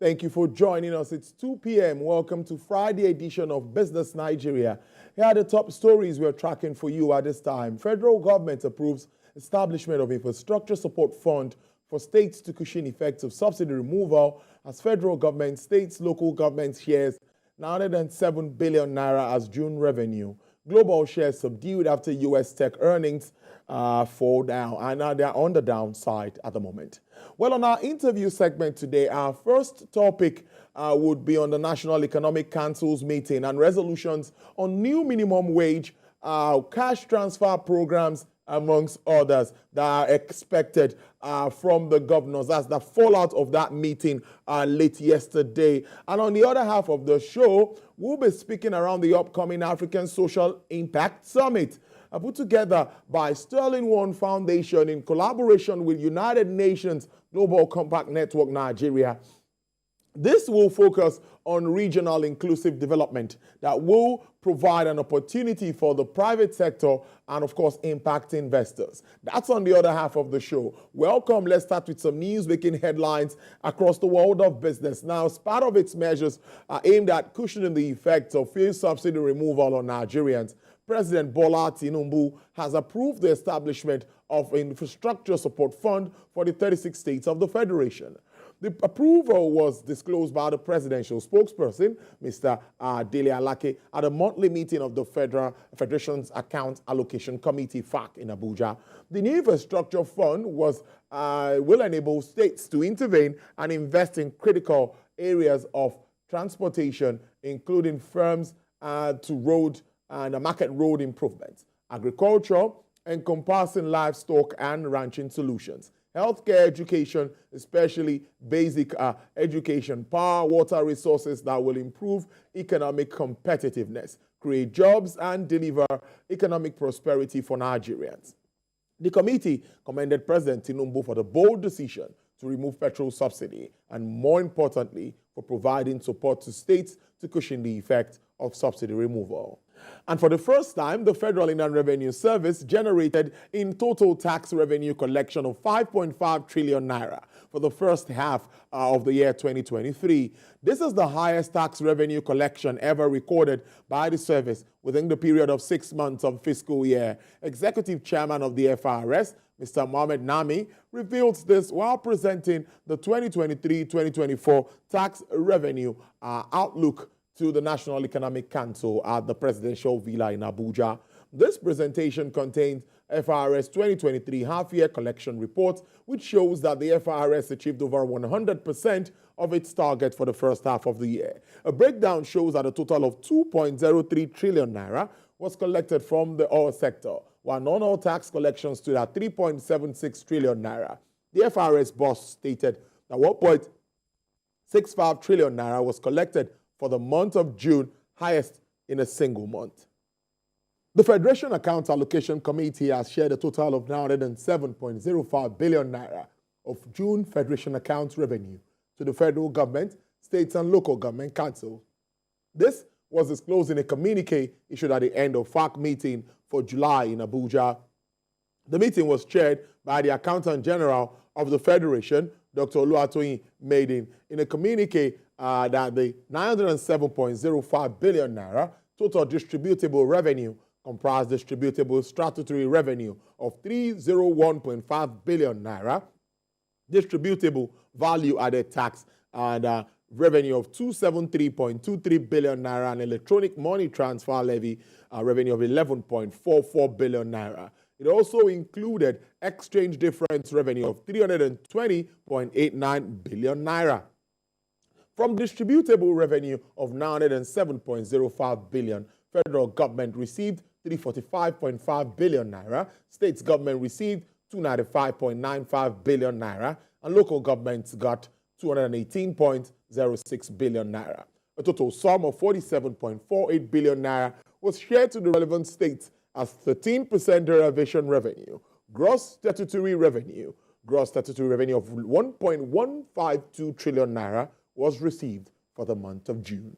Thank you for joining us. It's 2 p.m. Welcome to Friday edition of Business Nigeria. Here are the top stories we're tracking for you at this time. Federal government approves establishment of infrastructure support fund for states to cushion effects of subsidy removal as federal government, states, local governments shares 907 billion naira as June revenue. Global shares subdued after U.S. tech earnings fall down, and now they're on the downside at the moment. Well, on our interview segment today, our first topic would be on the National Economic Council's meeting and resolutions on new minimum wage, cash transfer programs, amongst others, that are expected from the governors as the fallout of that meeting late yesterday. And on the other half of the show, we'll be speaking around the upcoming African Social Impact Summit, put together by Sterling One Foundation in collaboration with United Nations Global Compact Network Nigeria. This will focus on regional inclusive development that will provide an opportunity for the private sector and, of course, impact investors. That's on the other half of the show. Welcome. Let's start with some news-making headlines across the world of business. Now, as part of its measures aimed at cushioning the effects of fuel subsidy removal on Nigerians, President Bola Tinubu has approved the establishment of an infrastructure support fund for the 36 states of the Federation. The approval was disclosed by the Presidential Spokesperson, Mr. Dele Alake, at a monthly meeting of the Federation's Account Allocation Committee, FAAC, in Abuja. The new infrastructure fund will enable states to intervene and invest in critical areas of transportation, including firms to road and market road improvements, agriculture, encompassing livestock and ranching solutions, healthcare, education, especially basic education, power, water resources that will improve economic competitiveness, create jobs, and deliver economic prosperity for Nigerians. The committee commended President Tinubu for the bold decision to remove petrol subsidy and, more importantly, for providing support to states to cushion the effect of subsidy removal. And for the first time, the Federal Inland Revenue Service generated in total tax revenue collection of 5.5 trillion naira for the first half of the year 2023. This is the highest tax revenue collection ever recorded by the service within the period of 6 months of fiscal year. Executive Chairman of the FRS, Mr. Mohamed Nami, revealed this while presenting the 2023-2024 tax revenue outlook to the National Economic Council at the Presidential Villa in Abuja. This presentation contains FRS 2023 half-year collection report, which shows that the FRS achieved over 100% of its target for the first half of the year. A breakdown shows that a total of 2.03 trillion naira was collected from the oil sector, while non-oil tax collections stood at 3.76 trillion naira. The FRS boss stated that 1.65 trillion naira was collected for the month of June, highest in a single month. The Federation Account Allocation Committee has shared a total of 907.05 billion naira of June Federation account revenue to the federal government, states, and local government councils. This was disclosed in a communique issued at the end of FAAC meeting for July in Abuja. The meeting was chaired by the Accountant General of the Federation, Dr. Oluwatoyin Maiden, in a communique that the 907.05 billion naira total distributable revenue comprised distributable statutory revenue of 301.5 billion naira, distributable value added tax and revenue of 273.23 billion naira, and electronic money transfer levy revenue of 11.44 billion naira. It also included exchange difference revenue of 320.89 billion naira. From distributable revenue of 907.05 billion, federal government received 345.5 billion naira, states government received 295.95 billion naira, and local governments got 218.06 billion naira. A total sum of 47.48 billion naira was shared to the relevant states as 13% derivation revenue. Gross statutory revenue of 1.152 trillion naira was received for the month of June.